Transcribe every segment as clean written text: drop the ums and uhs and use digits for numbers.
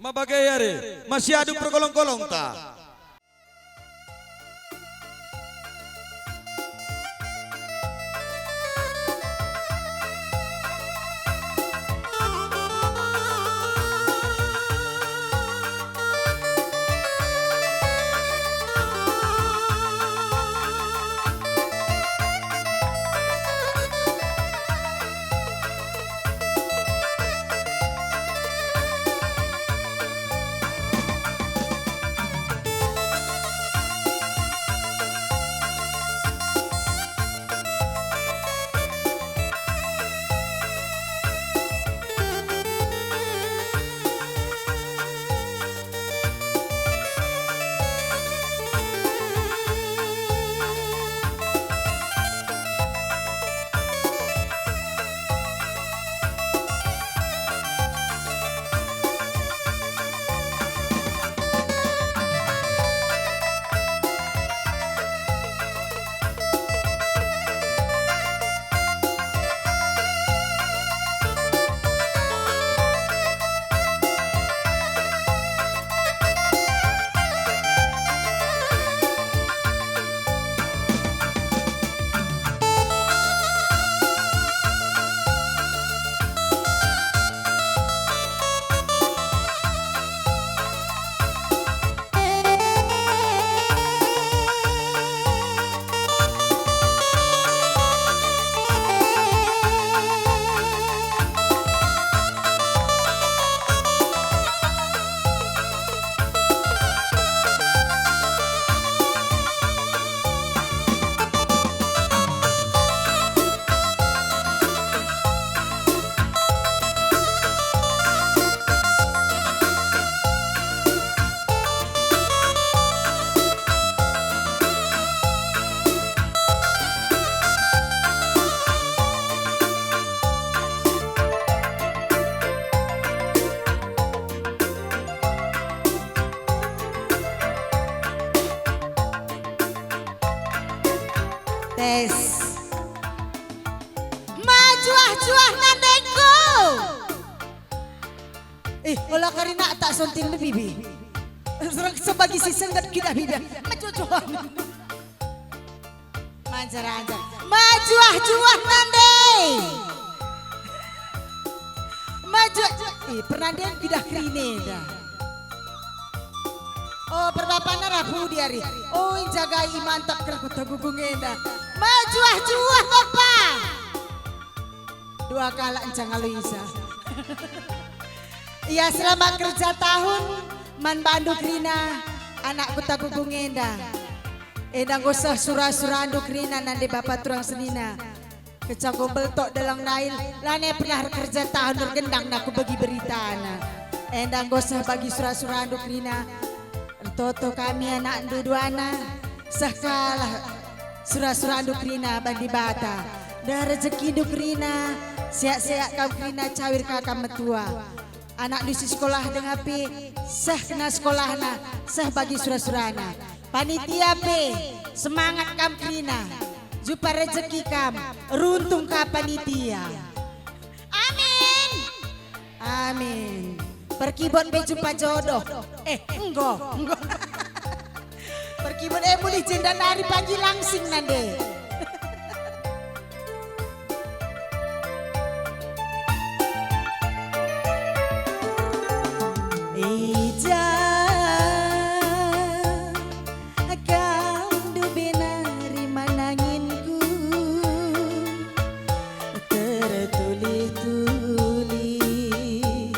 Mabagayari, masyado pergolong-golong ta. Tes. Majuah-juah nandengku. Olah karina tak sontin lebih bi. Sebagai si senggat kita bibi. Majuah-juah. Manjar-anjar. Majuah-juah nandeng. Majuah. Pernandian pidah krine dah. Oh perbapana rabu diari. Oh jagai mantap kerkota gugung enda. Majuah-juah apa? Dua kala encang Aloisa. Iya selamat kerja tahun man banduk rina anak kota gugung enda. Endang gosah surah-surah anduk rina nande bapak turang senina. Kecang gombel tok dalang nail. Lane pernah kerja tahun bergendang naku bagi berita anak. Endang gosah bagi surah-surah anduk rina. Toto kami anak duduana sakalah surah-surah anduk rina bandi bata dah rezeki duk rina siak-siak kau rina cawir kakak metua anak di sekolah dengapi sah kena sekolahna sah bagi surah-surahna panitia pe semangat kam rina jupa rezeki kam runtung ka panitia amin amin perkibon be jumpa jodoh. Enggak. Perkibon boleh jenda nari pagi langsing nande. Ija akan dubenari mananginku tertulis-tulis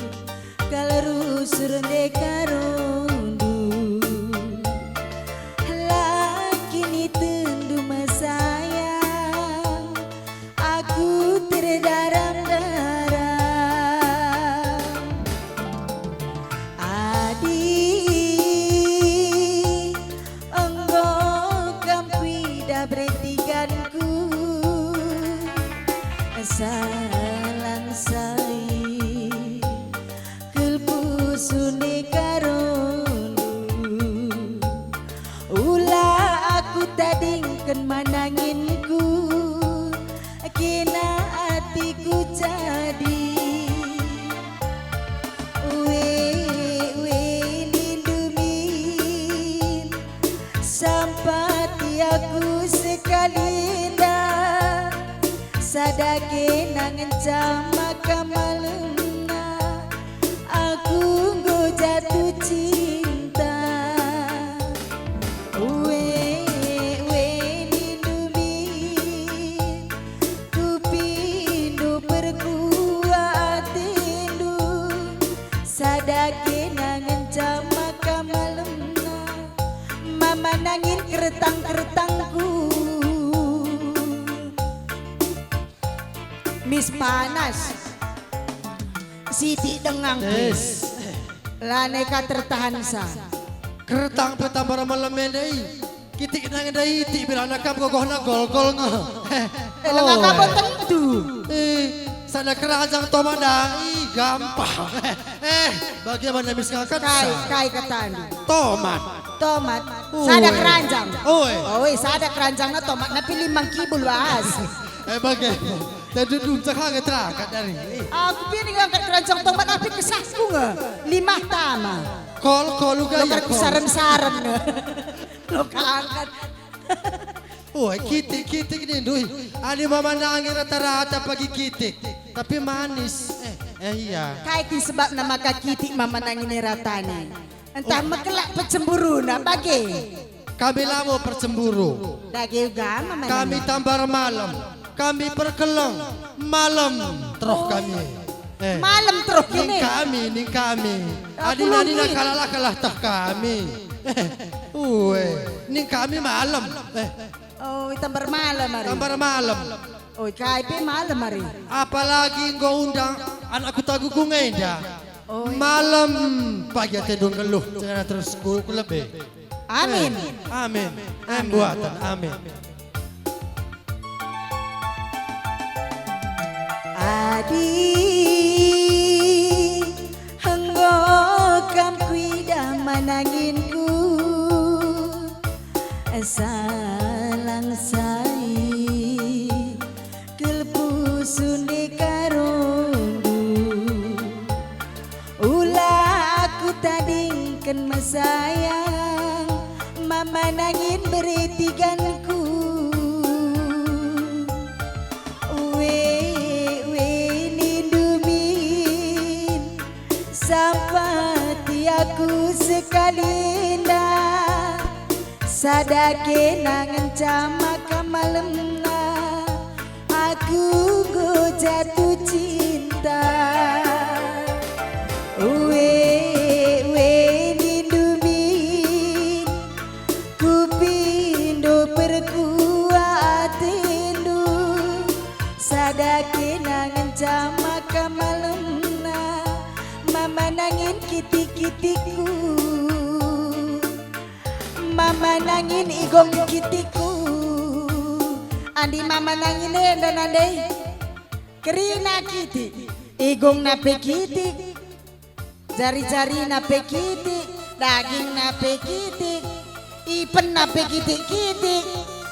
kalau surende karundu laki ni tendu masayang aku terdaram-daram adik engkau kampi dah bertiganku salang sai kelpusune karundu ulah aku tadingkan mananginku kena hatiku jadi sadake nangen jama kamalena aku nggo jatuh cinta we nindumi kupindo perkuat tindu sadake nangen jama kamalena mama nangin keretang-keretangku Miss Panas Siti dengang Yes. Lanai ka tertahan sa Keretang petambara malam mendai. Kitik nang dai ti bilana kam gogohna gol-gol nga. Elang ka tentu Sana kerajang tomandai gampang. Bagaimana misalkan Kai katani tomat. Tomat Sada keranjang Oi. Oi sada keranjang na tomat na pilih mangkibul bahas Bagaimana? Tadi duduk cakap terangkat dari. Aku pilih ngangkat keranjang tomat tapi kesahku nga 5 tama Kol juga Lo ya. kan saran-saran nga Lo kaangkat Kitik ni dui. Ani mama nangis rata-rata pagi kitik. Tapi manis. Iya. Kaikin sebab nama kakiti mama nangini ratani Entah mekelak pecemburu na bagi Kami lama percemburu. Dagi juga mama Kami tambar malam. Kami perkelong malam terus kami. Malam terus ini Ning kami. Aku Adina nungguin. kalah tah kami. Ning kami malam. Oh itam bermalam hari Tambar malam. Oh kaipe malam hari Apalagi engkau undang anakku tagugung enda. Malam pagi tedung keluh. Jangan terus ku lebih. Amin Amin. Buatan amin. Adi henggo kam kuida mananginku salang sai kelpu sunde karondu ulah aku tadingken masayang mama nangin beretiganku Sampati aku sekali nda sadake nangen cama kamalemna aku go jatuh cinta nindumin kupindo perkuat tindu sadake nangen cama kamalemna Mama nangin kitik-kitikku Mama nangin igong kitiku Andi mama nangin dan andai Kerina kitik Igong nape kitik Jari-jari nape kitik Daging nape kitik Ipen nape kitik-kitik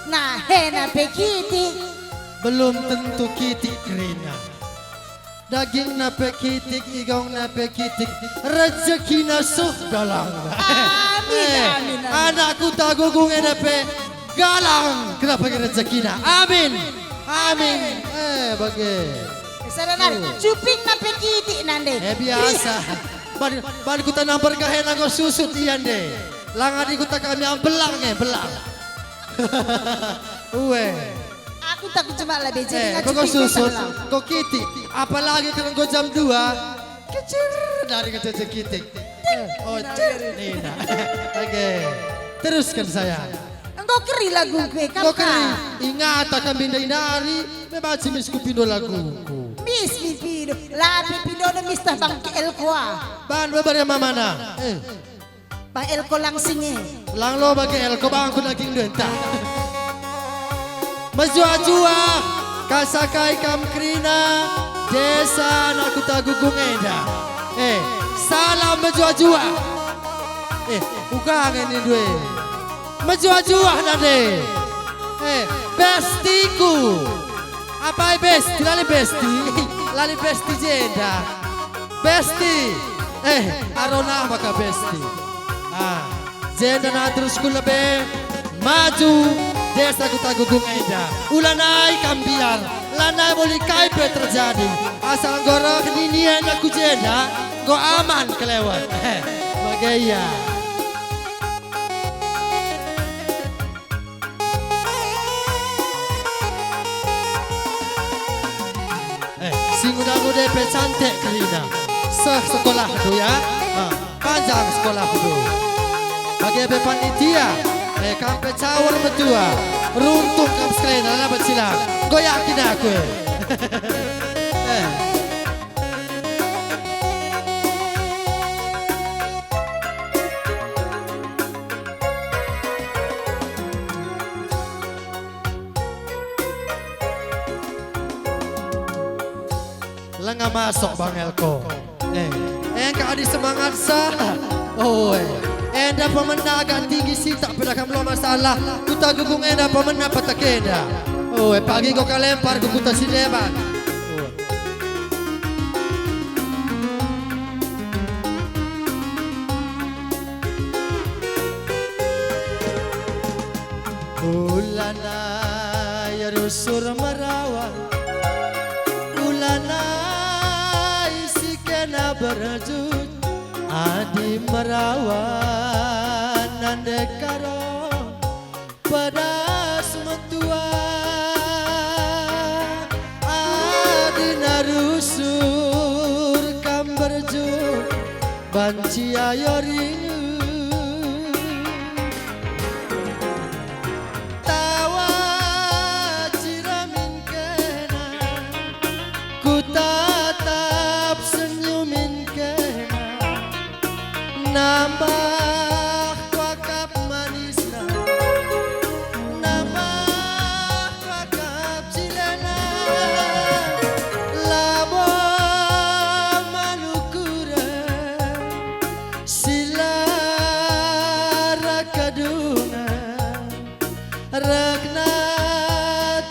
Nahe nape kitik Belum tentu kitik Rina. Daging nape kitik, igong nape kitik, rezeki nasuh galang. Amin. Anakku tagugung nape galang. Kenapa rezeki na? Amin. Bagi. Saranar, cuping nape kitik nande. Biasa. Balik ku tanam bergahe nago susut iyan deh. Langadi ku tak kami belang belang. Aku tak cuma lebih jadi Kok susut, kok kitik. Apalagi kalau kau jam 2 kecil dari kecil kitik. Nina. Oke. Teruskan saya. Engkau keri lagu gue kan? Kau keri. Ingat akan pindah inari. Membaca misku pindah laguku. Miss Pipido, la Pipido na Miss Bang Elko Ban babar yang mana? Bang Elko lang singe. Lang lo bagi elko bang aku naging denta. Majua-jua kasakai kam krina desa naku tagugung enda. Salam majua-jua. Bukan ini dua. Majua-jua nade. Bestiku. Apa besti? Lali besti jenda. Besti. Arona maka besti. Jenda na terus kulebe maju desa ku tagugung enda. Ulanai kambiar Lana boleh kaipe terjadi. Asal gorok ninian aku jeda, go aman kelewat. Bagaya. Sing udah DP cantik Karina. Sekolah tu ya. Panjang sekolah tu. Bagi apa panitia? Kampe cawar metua. Runtung kam sekalian dalam bersilang. Kau yakin aku? Lengah masuk Bang Elko. Engkau ada semangat sah. Enda pemenang tinggi sih tak pernah kamu masalah. Kuta gugung enda pemenang patakenda. Pagi kau kalempar ke kuta sideban. Ulana ya rusur merawat. Ulana isi kena berajut. Adi merawan nande karo pada semetua. Adi narusur kam berjut banci ayo rindu. Tawa ciramin kena ku tatap senyumin kena. Nambah wakap manisna, nambah wakap cilana, labo manukura, silara kaduna, ragna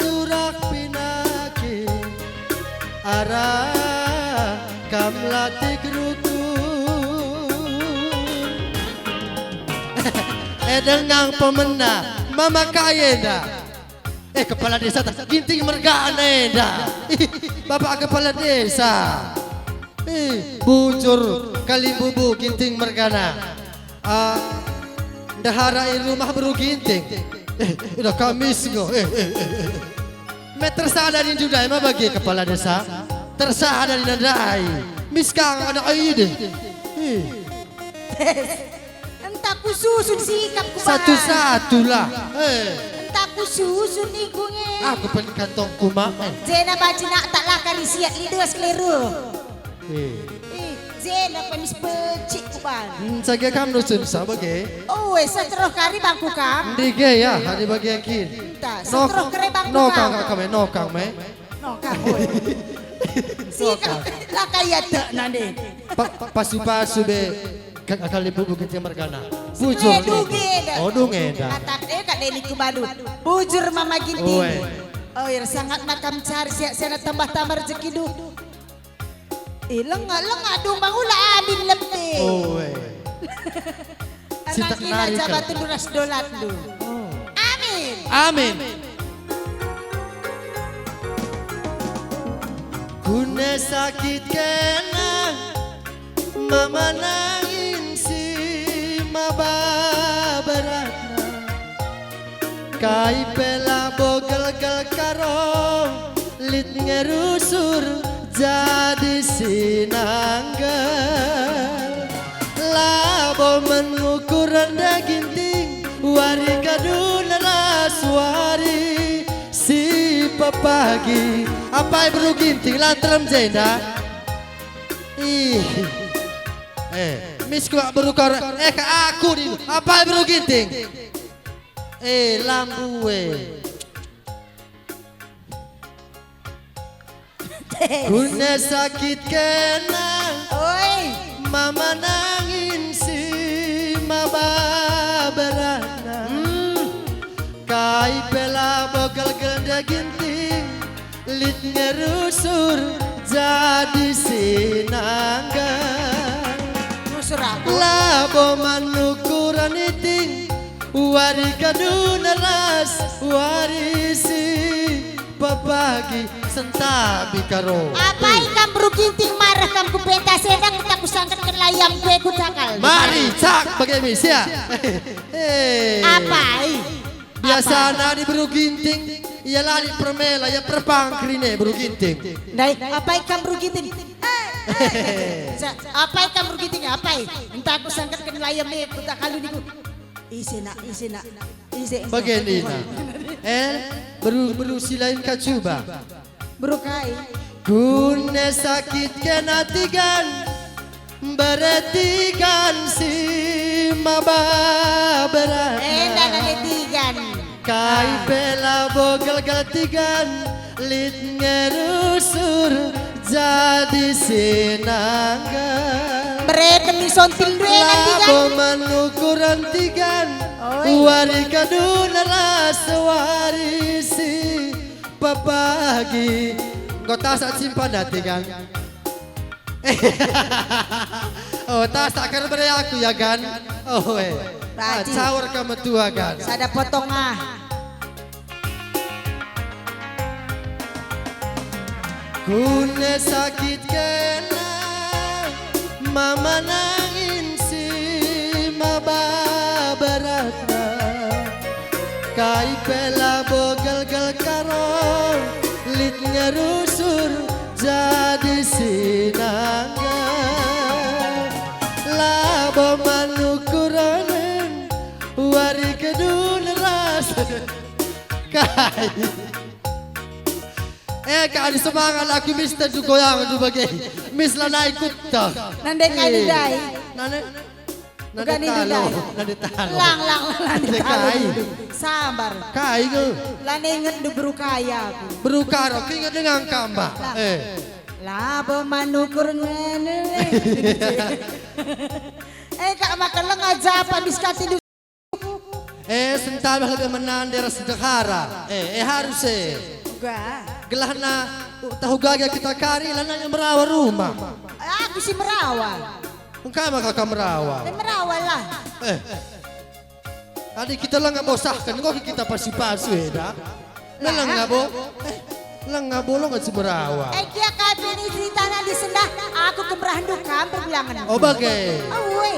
turak pinaki, arah kamlatik ruku. Dengan pemenang Mama Kayenda. Kepala desa tak ginting mergaan enda. Bapak kepala desa. Bujur kali bubu ginting mergana. Dahara rumah baru ginting. Udah kamis go. Tersadarin juga emang bagi kepala desa. Tersadarin nandai. Miskang ada aide. Entah ku susun sikap ku Satu-satu lah. Entah ku susun ikungnya. Aku pen kantongku mak. Zena baca nak tak lah kali siap lidah sekeliru. Zena pemis pecik ku ban. Saja kamu nusun sebagai. Seteroh kari bangku kam. Dige ya, hari bagian kiri. Entah, seteroh kari bangku kam. Nokang kami, nokang me. Nokang. Sikap lah kaya tak nanti. Pasu-pasu be. Kali bubu kita mergana. Bujur. Dungeda. Atap kak Deni Kubadu. Bujur Mama Ginting. Ya sangat nakam cari siap-siap tambah-tambah rezeki du. Lengah dong bangula adin lebih. Anak kina jabatan duras dolat du. Amin. Amin. Guna sakit kena mama nangin si mababaratna kai pela bogel-gel karo lit ngerusur jadi sinanggal labo mengukur rendah ginting wari kaduna raswari si papagi apa bro ginting lantrem jenda Miss ku baru kor ke aku di apa bro ginting lambu guna sakit kena mama nangin si mama berana kai pela bogel genda ginting lit ngerusur jadi sinanggal labo manukuran iting wari kaduna ras warisi babagi sentabi karo. Apa ikam beruginting marah kam ku pentas sedang kita kusangkat ke layang gue ku takal. Mari cak bagai ya. Apa? Biasa na di beru ginting, iya lari permela, ya perpang krine beru ginting. Dai, apa ikam beruginting? Apa ikam beruginting? Apa? Entah aku sangkat ke layang gue ku takal di ku. Isi nak. Begini na. Beru silain kacuba. Berukai. Gune sakit kena tigan, beretigan si maba berat. Dah netigan. Kai bela bogel gatigan, lit ngerusur jadi sinangga. Beredemi sontil dua netigan. Labo manukuran tigan, wari kaduna rasa warisi papagi. Kau tasak simpan hati kan? Oh tasak kan beri aku ya kan? Oh cawar kamu tua kan? Sada potong ah. Kune sakit kena, mama nangin si maba beratna. Kai pela bogel gal karo, lit ngerusur jadi sinangga. Labo manukuranen, wari kedun ras. Kai. Kali semangat aku Mister tu goyang tu bagi. Miss lah naik kutta. Nandai kali dai. Nade talo. Nade talo. Lang nandai Kai. Sabar. Kai ke? Lane inget du berukaya aku. Berukaro kingat dengan kamba. Labo manukur ngene. Kak makan lang aja apa biskati du. Sental lebih menandera sedekara. Harus Enggak. Gelahna tahu gagal kita kari lana yang merawa rumah. Aku si merawa. Engkau mah kakak merawa. Merawa lah. Tadi kita lah nggak bosahkan, kok kita pasti pasu ya, Lang nggak bo, lang nggak bolong nggak si merawa. Kia kabin cerita di sendah, aku kemerahan kampung bilangan. Oh bagai.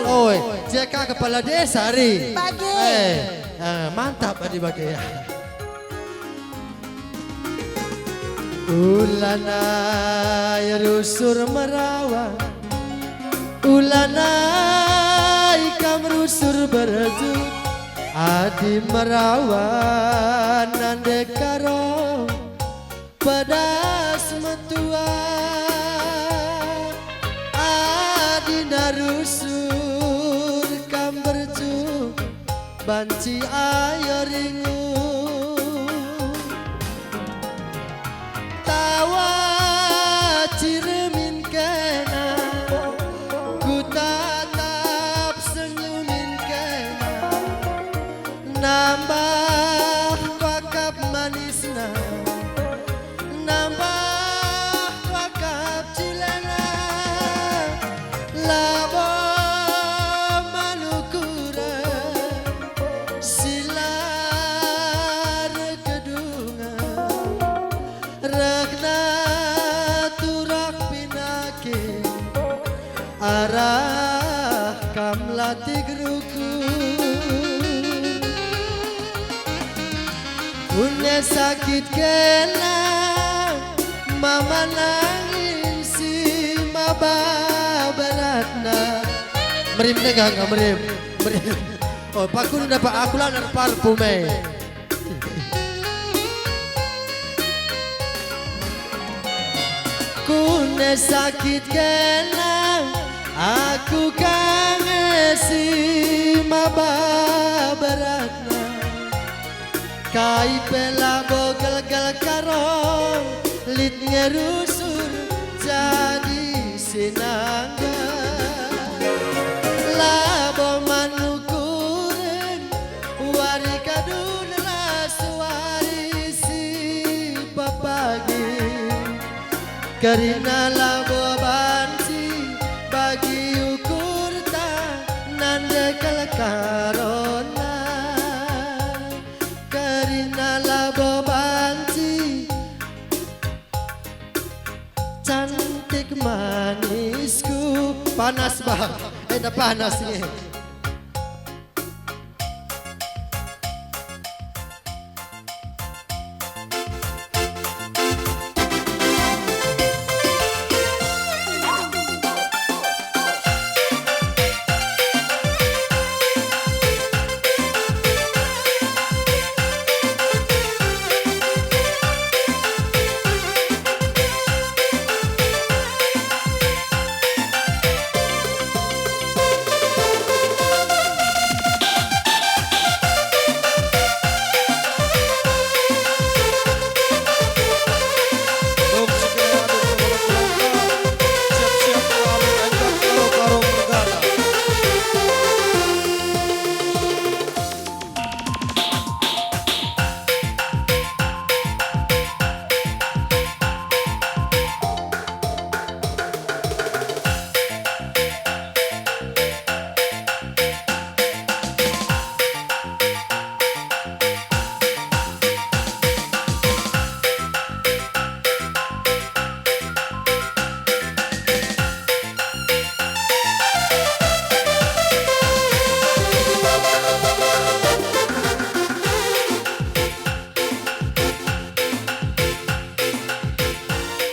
Oh, jika kepala desa ri. Bagai. Mantap adi bagai ya. Ulana ya rusur merawa, ulana ikam rusur berju, adi merawa nande karo pedas metua, adi narusur kam berju, banci ayo ringu. Ciremin kena, ku tatap senyumin kena, nambah pakap manisna, nambah pakap cilena, labo manukura, silar kedungan, regna arah kamlati geruku punya sakit kena mama nangin si maba beratna merim negang merim oh pakun dapat aku lah dari parfume kune sakit kena aku kangen si maba beratna kai pela bogel gal karo lit ngerusur jadi sinangga labo manukuren wari kadun rasuari si papagi karina labo bansi bagi ukur ta nande karona karina labo bansi cantik manisku. Panas bang, ada panas nih. Dong segera adu pergolong-golong ta. Siap-siap kami ajak karo-karo bergada.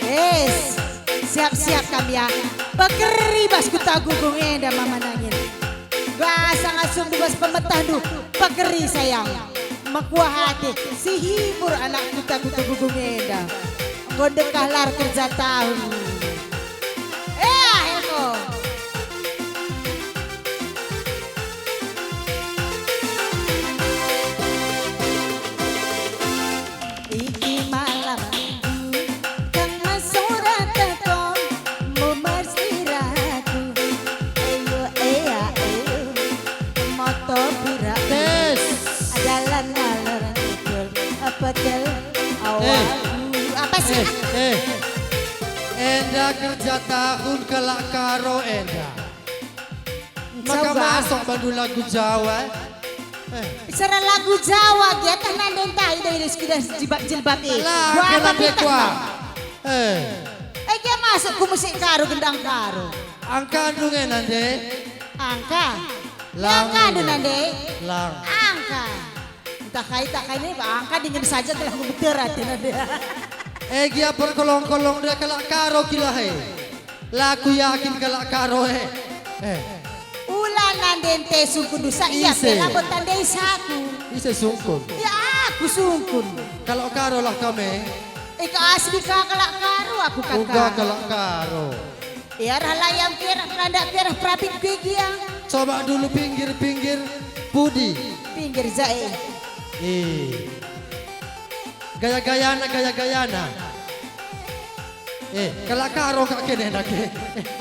Yes, siap-siap kami ya. Pekeri bas ku tagugung enda mama nangin. Gasa ngasum di bas pemetah du. Pekeri sayang. Makuah hati si hibur anak kita ku tagugung enda. Godekah lar kerja tahun. Eko. Iki malam kang masurat tekon memersiraku. Ayo ayo moto pira Tes. adalah nalaran betul apa tel awalku apa sih? Enda kerja tahun kelak karo Enda. Maka Coba. masuk bandu lagu Jawa. Bicara lagu Jawa kita nandeng tai dari sekitar jilbab Lah, Gua apa kena kita? dekwa. Dia masuk ku musik karo gendang karo. Angka andunge nande. Angka. Lang. Angka adu nande. Lang. Angka. Entah kait tak kait ini angka dingin saja telah membeterat nande. Gia perkolong-kolong dia kelak karo kilahe. Laku yakin kelak karo Ulan nande te sungkun dusa iya Ise. pela botan desaku. Bisa sungkun. Ya aku sungkun. Kalau karo lah kami. Ika asli kalak karo aku Uga kakak. kelak karo. Ya ralayam kira keranda kira prabit kuikia. Coba dulu pinggir-pinggir Budi. Pinggir jae. Gaya-gayana. Kelak karo kak kene nak.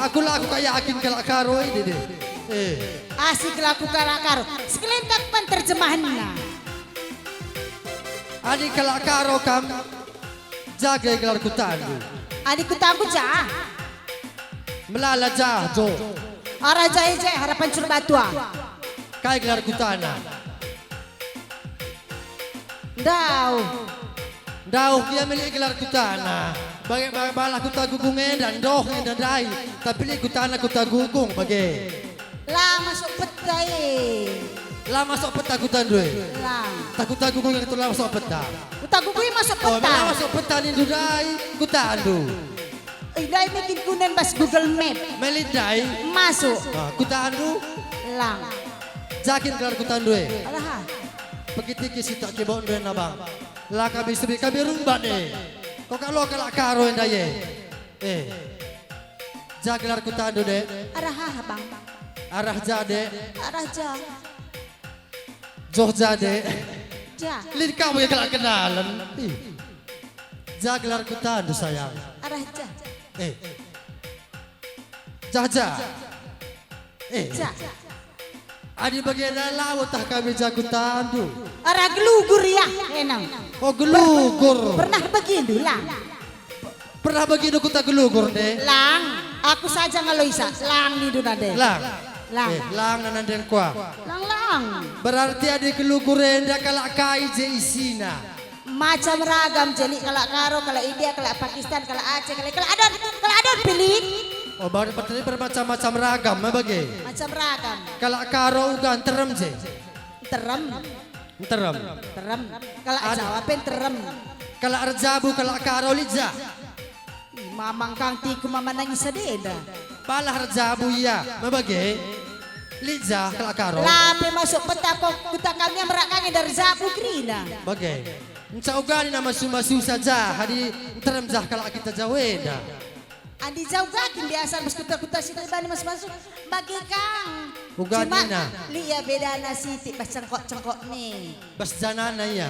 Aku lah aku kayak yakin kelak karo ini deh. Asik laku kalak karo. Sekelintak pan terjemahannya. Adik kelak karo kam jaga gelar kutandu. Adikku tangguh jah. Melala jahjo. Arah jahe jahe harapan curbatua. Kai gelar kutana. Dauh dia milik gelar kutana. Balah kutagugung dan doh dan dai. Tapi li kutana kutagugung bagi. Lah masuk petai. Lah masuk peta kutandue. Lah. Takutagugung yang itu lah masuk peta. Kutagugui masuk Oh, peta. malah masuk peta ni dudai kutandu. Dai bikin kunen bas Google Map. Melidai. Masuk. Kutandu. Lang. Jakin gelar kutandue. Alah. Begitu kisi tak kibon duen abang. Lah kami sebi kami rumbat deh. Kau kalau kelak karo yang daya. Jagelar kutandu deh. Arah bang. Arah jade. Arah jah. Joh jade. Jah. Lin kamu yang kelak kenalan. Jagelar kutandu sayang. Arah jah. Jaja. Jah. Adi bagian laut tak kami jagutandu. Arah gelugur ya. Enang. Oh gelugur. Pernah begitu lang. Pernah begitu kuta gelugur deh. Lang. Aku saja ngaloisa. Lang ni dunade. Lang. Lang. Lang nananden kuah. Lang lang. Berarti ada gelugur enda kalak kai je isina. macam ragam jadi kalau Karo, kalau India, kalau Pakistan, kalau Aceh, kalau adon pilih Oh, berarti bermacam-macam ragam, bagi. macam ragam. Kalau karo ugan terem je. Terem, Terem. terem. Kalau Jawa pen terem. Kalau arjabu, kalau karo liza. Mamang kang tiku mama nangis sededa. Balah arjabu ya, bagi. Liza kalau karo. Lapi masuk peta kok kita kami merakangnya dari Zabu Krina. Bagi. Unsa ugani na masu-masu saja, hadi terem jah kalau kita jaweda. Andi jauh gakin biasa mas kuta sini bani mas masuk bagi kang. Ugan Cuma Nina. liya beda nasi pas cengkok nih. Bas janana ya.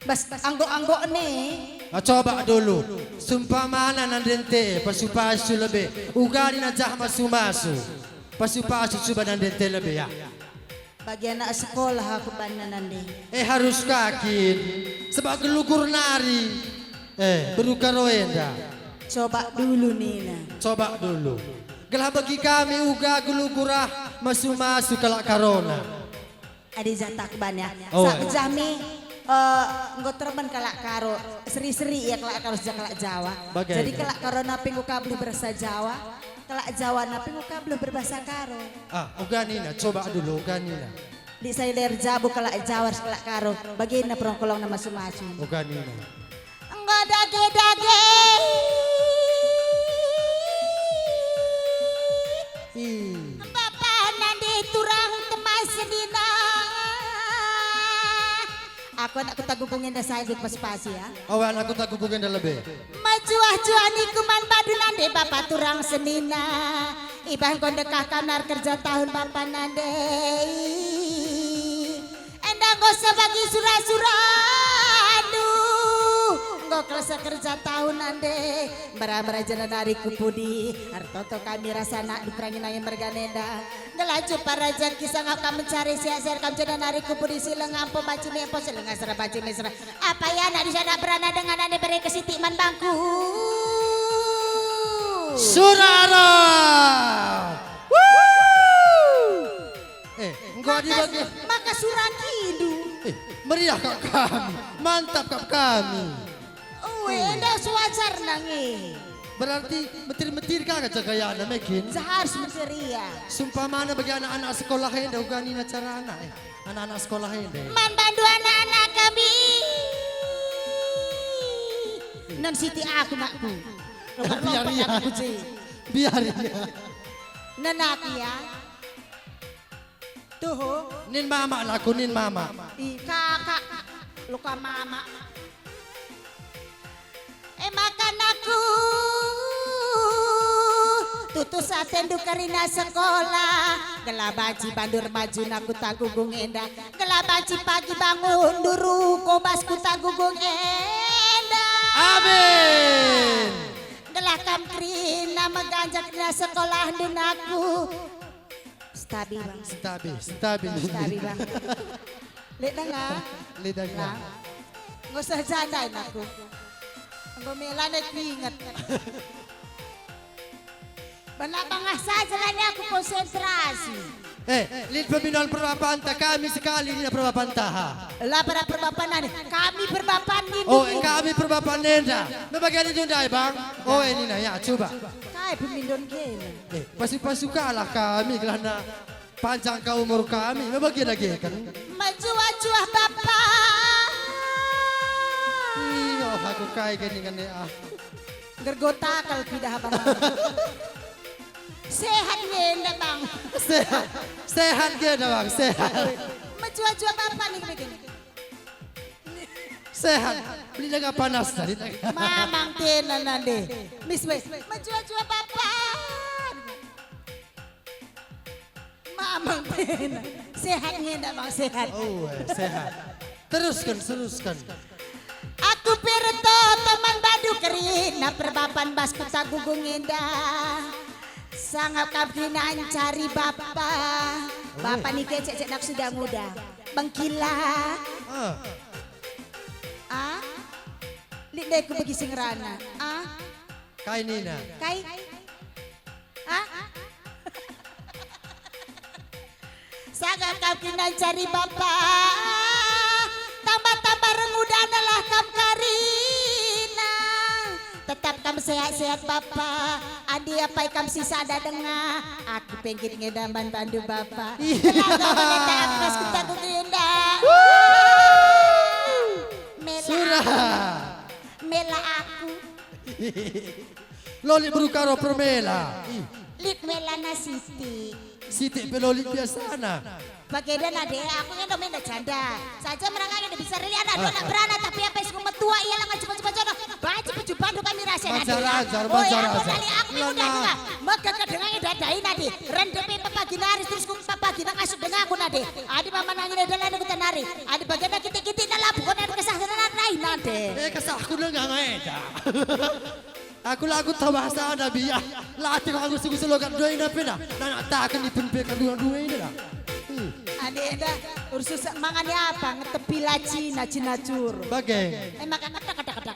Bas anggok nih. Coba dulu. Sumpah mana nandente pasu-pasu lebih. Ugani na jah masu-masu. Pasu-pasu suba nandente lebih ya. Bagi anak sekolah aku bana nandi. Harus kakin. Sebab gelugur nari. Beruka roenda. Coba dulu Nina. Coba dulu. Gelah bagi kami uga gelugurah masu-masu kalak karona. Adi jatak banyak. Oh, Sak jami nggo terban kalak karo seri-seri ya kalak karo sejak kalak Jawa. Bagai. Jadi kalak karo napi nguka belum berbahasa Jawa, kalak Jawa napi nguka belum berbahasa karo. Uga Nina, coba dulu uga Nina. Di saya dari Jabu kalak Jawa kalak karo. Bagaimana perongkolong nama masu-masu. Uga Nina. Enggak dage-dage. Bapak nanti turang temas sedina. Aku nak kutagugungin dah saya pas pasi ya. Awan aku tak gugungin dah lebih. Majuah-juah ni kuman badu nande bapak turang senina. Ibang kau dekah kamar kerja tahun bapak nande. Endang kau sebagi surah-surah. Aduh, kau kerasa kerja tahun nande. Bara-bara jalan dari kupudi. Hartoto kami rasa nak diperangin ayam berganenda. Ngelaju para jan kisah ngap mencari siasir kam jalan dari kupudi silang ngampo baci mempo silang asra baci mesra. Apa ya nak disana berana dengan ande beri kesitiman bangku. Surara. Engkau dibagi. Maka surah kidu. Meriah kak kami. Mantap kak kami. Enda suacar nangi. Berarti metir-metir kagak cagayana mekin. Seharus menceria. Sumpah mana bagi anak-anak sekolah ini dah ugani na cara anak anak-anak sekolah ini. Man bantu anak-anak kami. Non siti aku nakku. Biar ya. Aku sih. Biar ya. Non aku ya. Tuh. Nin mama laku nin mama. Kakak. Luka mama. Makan aku. Tutus atendu karina sekolah. Gelabaci bandur maju naku tagugung enda. Gelabaci pagi bangun duru kobasku tagugung enda. Amin. Gelakam krina meganjak na sekolah dunaku. Stabil bang. Stabil. Stabil bang. Lihat enggak? Lidah Nah, nggak usah jandain aku. Aku melanai ingat. Benapangah saja lah aku konsentrasi. Lid pembinaan perbapanta kami sekali ini perbapanta. Lah para perbapan ini, kami perbapan ini. Kami perbapan nenda. Bagian itu dah bang. Ini nah ya coba. Kai pemindon gila. Pasu-pasu kalah kami kerana panjang kau umur kami. Bagian lagi kan. Majuah-juah bapak. Aku kaya gini kan ya. Gergota kalau tidak abang. Sehat nenda bang. Sehat gini bang, sehat. Majuah-juah bapak nih begini. Sehat. Beli jaga panas tadi. Mamang tenan nande. Miss Wes, majuah-juah bapak. Mamang tenan. Sehat nenda bang, sehat. Sehat. Teruskan. Aku perto teman badu kerina perbapan basku tagugung indah. Sangat kapinan cari bapak. Bapak nih kecek nak sudah muda. Bangkila. Lihat aku pergi singrana. Kai Nina. Kai. Sangat kapinan cari bapak. Tambah-tambah muda adalah kam Karina. Tetap kam sehat-sehat Bapak. Adi apa kam sisa ada dengar. Aku pengen ngedaman bandu Bapak. Kenapa meneta aku kita kugenda. Mela Mela aku. Loli berukaro permela. Lit Mela na Siti. Siti peloli biasa na. Bagian ade, aku yang domain canda. Saja merangkak ada bisa rian ada nak berana tapi apa yang semua tua ia lah cepat-cepat jodoh. Baca baju bandu kami rasa nade. Bajar, Oh ya bajar, aku bajar. kali aku yang udah juga. Maka kedengar yang dadai nade. Rendepe papa ginaris terus kum papa gina kasut dengan aku nade. Adi mama nangin ada lain kita nari. Adi bagian kita dalam bukan ada kesaksian lain nade. Kesah aku nggak ngeda. Aku lagu tahu bahasa ada biar. Latih aku sungguh selokan dua ini apa dah. Nak tak akan dipenpekan dua ini dah. Ade dah ursus mangannya apa ngetepi laci nacur. Bagai. Makan kata.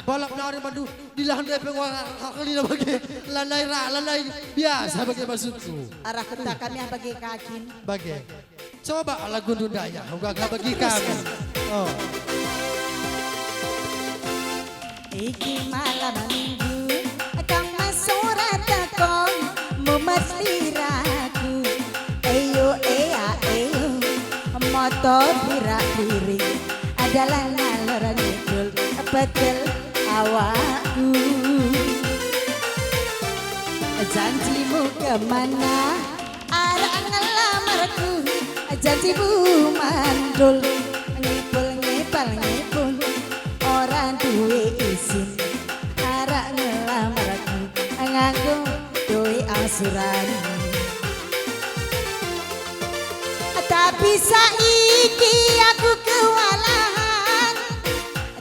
Balap nari madu di lahan dia penguang kali dah bagai. Lanai biasa bagai maksudku. Arah kita kami yang bagi kaki. Bagai. Coba lagu Dundaya. Enggak bagi kami. Oh. Iki malam minggu kang masurat takon memasiraku eyo moto birak-birik adalah nalor ngidul betul awakku janjimu kemana arah ngelamarku janjimu mandul ngipul orang duwe isin arah ngelamarku nganggo duwe asuran tapi saiki aku kewalahan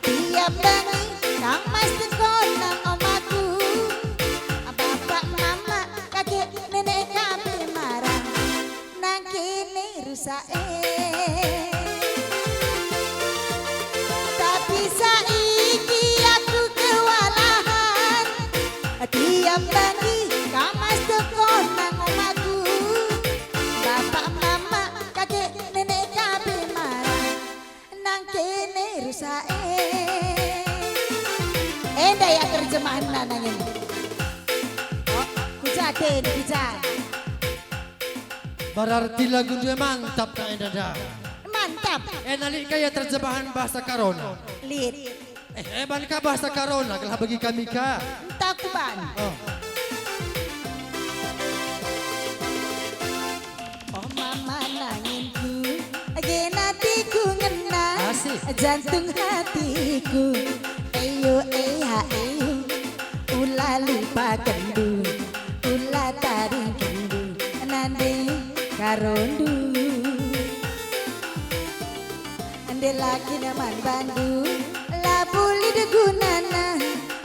tiap bengi kang mas tekon nang omaku bapak mama kakek nenek kami marah nang kene rusak tapi saiki aku kewalahan tiap bengi kang mas tekon nang omaku bapak mama kakek nenek kami marah nang kene rusak enda ya terjemahan nanangin kujaden kujad Berarti lagu dia mantap tak ada. mantap Nalik kaya terjemahan bahasa Karona. lit Balikah bahasa Karona kalau bagi kami ka. entah kuban Oh. oh mama nanginku genatiku ngena Asik. jantung hatiku eyo ula lupa kendu ula taring kendu nande karondu ande lagi naman bandu labuli degunana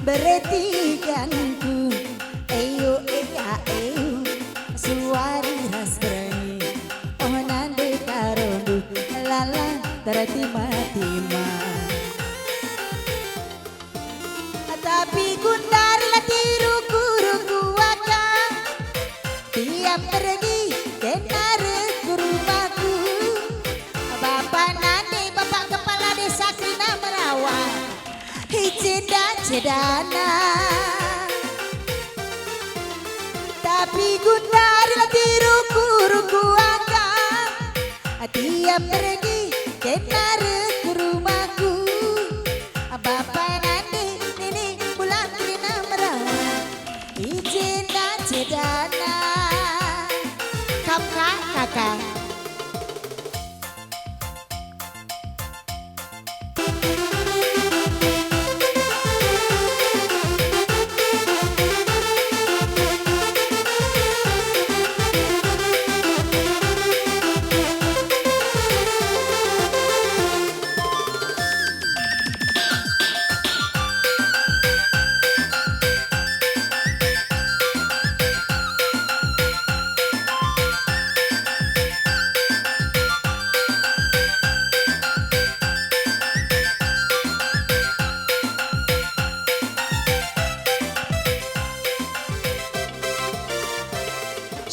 beretikanku eyo suari hasrani oh nande karondu lala tertima-tima tapi gundari latiru kuruku waka tiap pergi kenare ke rumahku bapak nani bapak kepala desa Krina merawat cedana tapi gundari latiru kuruku waka tiap pergi kenare ke rumahku bapak nani ini pulang Krina merawat cedana kakak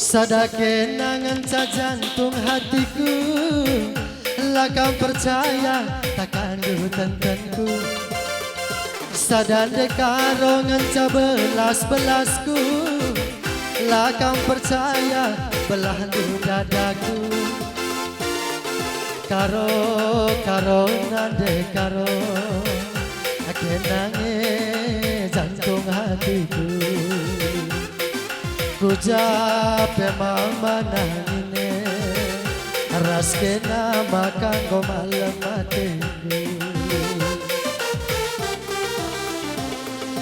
Sada kenangan jantung hatiku lakang percaya takkan du tentenku sadan dekaro ngenca belas-belasku lakang percaya belah du dadaku karo nande karo akenange jantung hatiku ku jape mama nangine ras kena makan ko malam matiku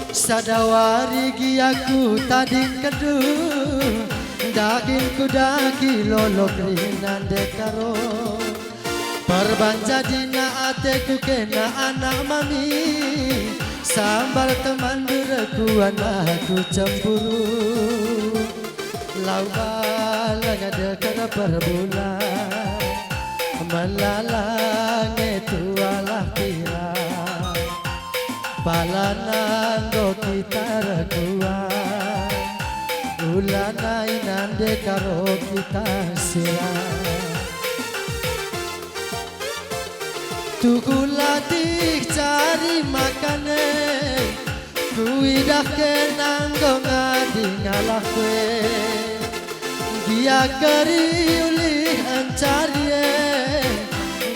sadawari giaku tading kedu dakin ku daki lolo nande karo perbanja dina ateku kena anak mami sambar teman duraku anakku cemburu lau balang ada kena perbulan melalang itu alah kira palanang go kita rakuan ulanai nande karo kita siang tuku latih cari makane kuidah kenanggo ngadi ngalah kue dia keri ulih ancari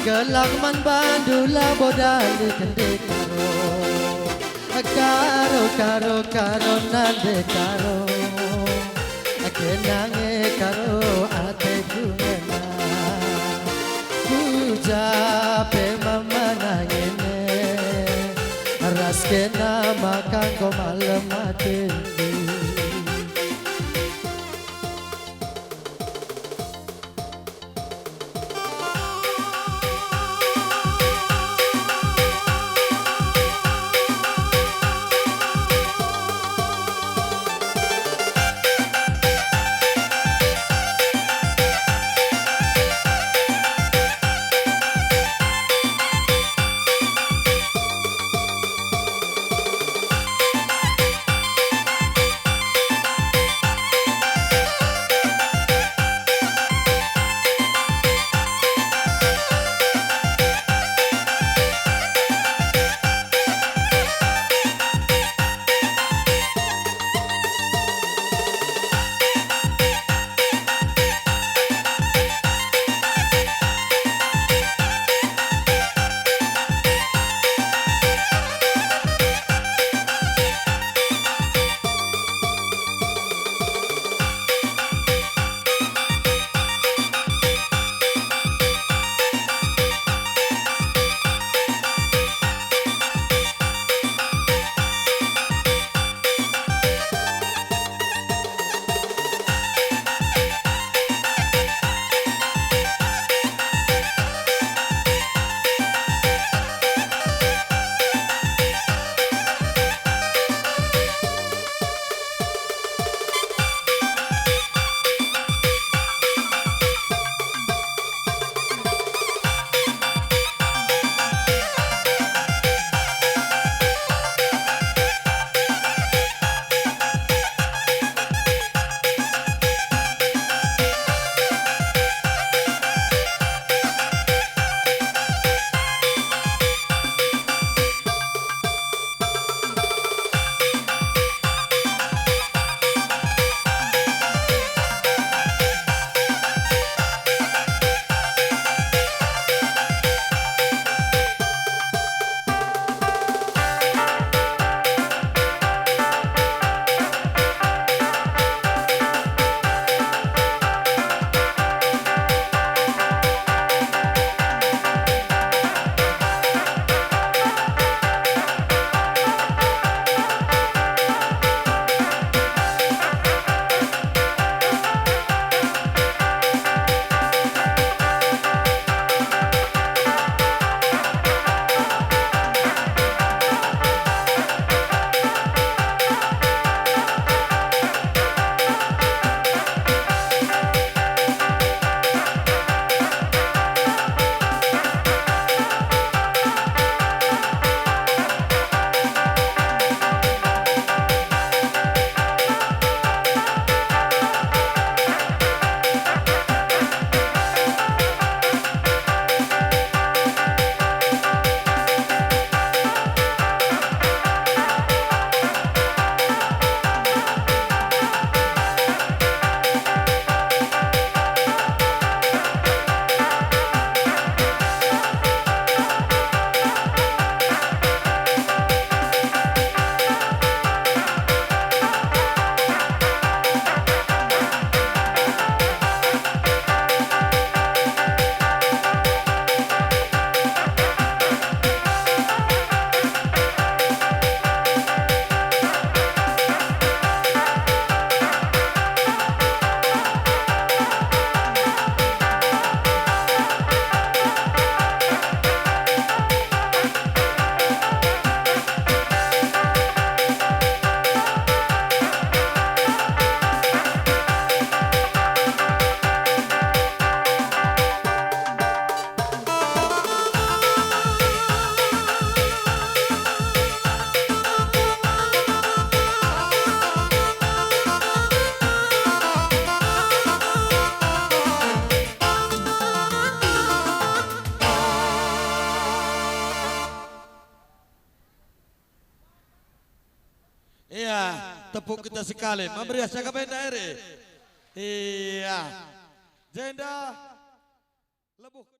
gelak man bandula bodali kende karo nande karo kenange karo ate kumena jape mama nangene ras kena makan ko malam matiku tepuk kita sekali. Memberi asyaka benda ere. Iya. Jenda. Lebuh.